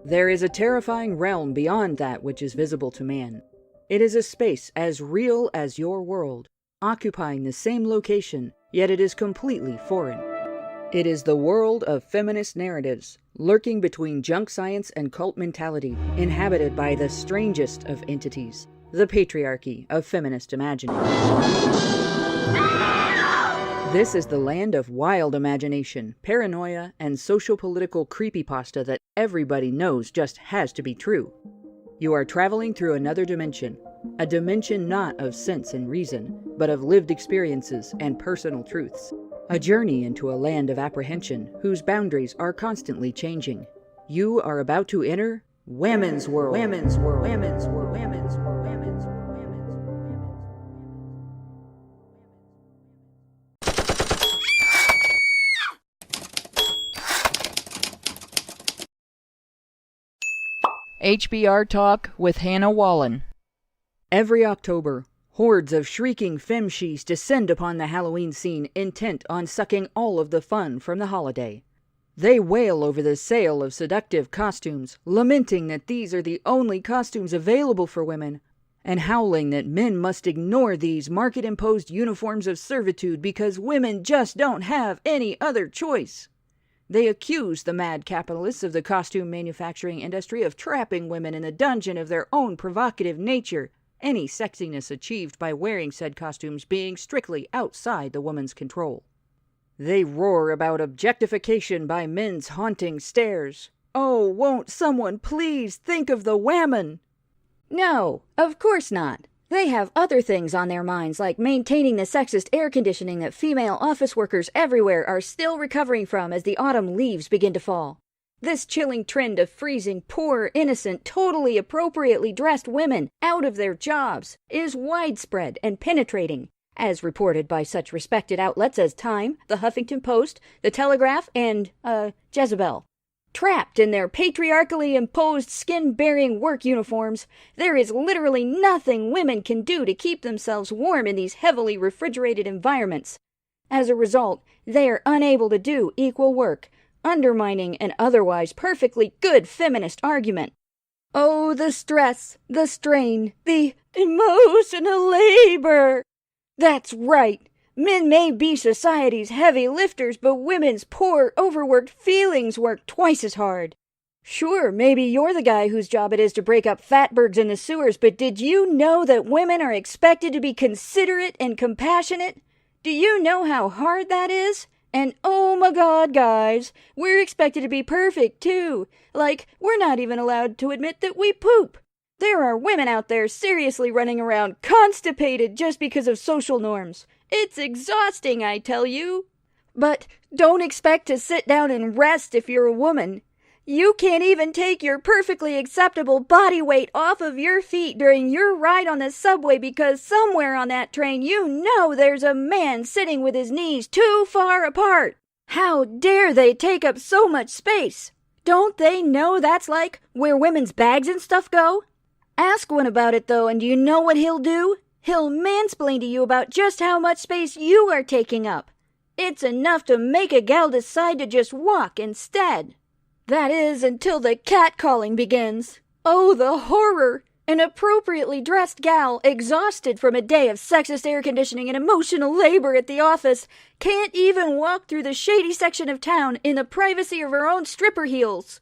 There is a terrifying realm beyond that which is visible to man. It is a space as real as your world, occupying the same location, yet it is completely foreign. It is the world of feminist narratives, lurking between junk science and cult mentality, inhabited by the strangest of entities, the patriarchy of feminist imagining. This is the land of wild imagination, paranoia, and social-political creepypasta that everybody knows just has to be true. You are traveling through another dimension, a dimension not of sense and reason, but of lived experiences and personal truths. A journey into a land of apprehension whose boundaries are constantly changing. You are about to enter Women's World. Women's World. Women's World. Women's World. Women's World. Women's World. HBR Talk with Hannah Wallen. Every October, hordes of shrieking femshees descend upon the Halloween scene, intent on sucking all of the fun from the holiday. They wail over the sale of seductive costumes, lamenting that these are the only costumes available for women, and howling that men must ignore these market-imposed uniforms of servitude because women just don't have any other choice. They accuse the mad capitalists of the costume manufacturing industry of trapping women in the dungeon of their own provocative nature, any sexiness achieved by wearing said costumes being strictly outside the woman's control. They roar about objectification by men's haunting stares. Oh, won't someone please think of the women? No, of course not. They have other things on their minds, like maintaining the sexist air conditioning that female office workers everywhere are still recovering from as the autumn leaves begin to fall. This chilling trend of freezing poor, innocent, totally appropriately dressed women out of their jobs is widespread and penetrating, as reported by such respected outlets as Time, the Huffington Post, the Telegraph, and, Jezebel. Trapped in their patriarchally imposed skin-bearing work uniforms, there is literally nothing women can do to keep themselves warm in these heavily refrigerated environments. As a result, they are unable to do equal work, undermining an otherwise perfectly good feminist argument. Oh, the stress, the strain, the emotional labor! That's right. Men may be society's heavy lifters, but women's poor, overworked feelings work twice as hard. Sure, maybe you're the guy whose job it is to break up fatbergs in the sewers, but did you know that women are expected to be considerate and compassionate? Do you know how hard that is? And oh my God, guys, we're expected to be perfect, too. Like, we're not even allowed to admit that we poop. There are women out there seriously running around constipated just because of social norms. It's exhausting, I tell you. But don't expect to sit down and rest if you're a woman. You can't even take your perfectly acceptable body weight off of your feet during your ride on the subway because somewhere on that train you know there's a man sitting with his knees too far apart. How dare they take up so much space? Don't they know that's like where women's bags and stuff go? Ask one about it though, and do you know what he'll do? He'll mansplain to you about just how much space you are taking up. It's enough to make a gal decide to just walk instead. That is, until the catcalling begins. Oh, the horror! An appropriately dressed gal, exhausted from a day of sexist air conditioning and emotional labor at the office, can't even walk through the shady section of town in the privacy of her own stripper heels.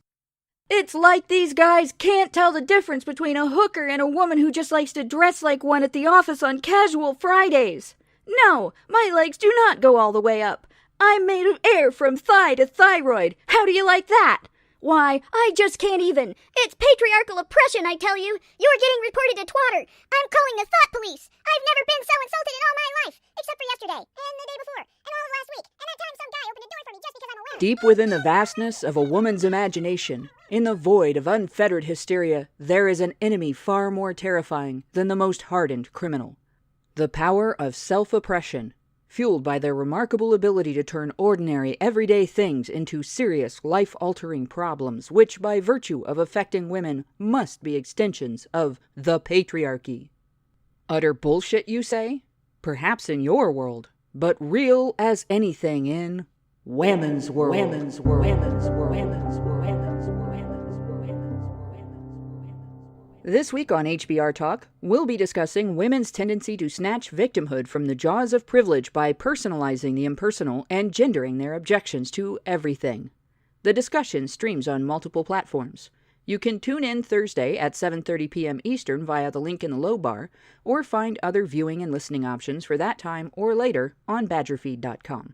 It's like these guys can't tell the difference between a hooker and a woman who just likes to dress like one at the office on casual Fridays. No, my legs do not go all the way up. I'm made of air from thigh to thyroid. How do you like that? Why, I just can't even. It's patriarchal oppression, I tell you. You're getting reported to Twatter. I'm calling the thought police. I've never been so insulted in all my life, except for yesterday, and the day before, and all of last week, and that time some guy opened a door for me just because I'm a woman. Deep within the vastness of a woman's imagination, in the void of unfettered hysteria, there is an enemy far more terrifying than the most hardened criminal. The power of self-oppression, fueled by their remarkable ability to turn ordinary, everyday things into serious, life-altering problems, which, by virtue of affecting women, must be extensions of the patriarchy. Utter bullshit, you say? Perhaps in your world, but real as anything in Women's World. Women's World. Women's World. Women's World. Women's World. This week on HBR Talk, we'll be discussing women's tendency to snatch victimhood from the jaws of privilege by personalizing the impersonal and gendering their objections to everything. The discussion streams on multiple platforms. You can tune in Thursday at 7:30 p.m. Eastern via the link in the low bar, or find other viewing and listening options for that time or later on badgerfeed.com.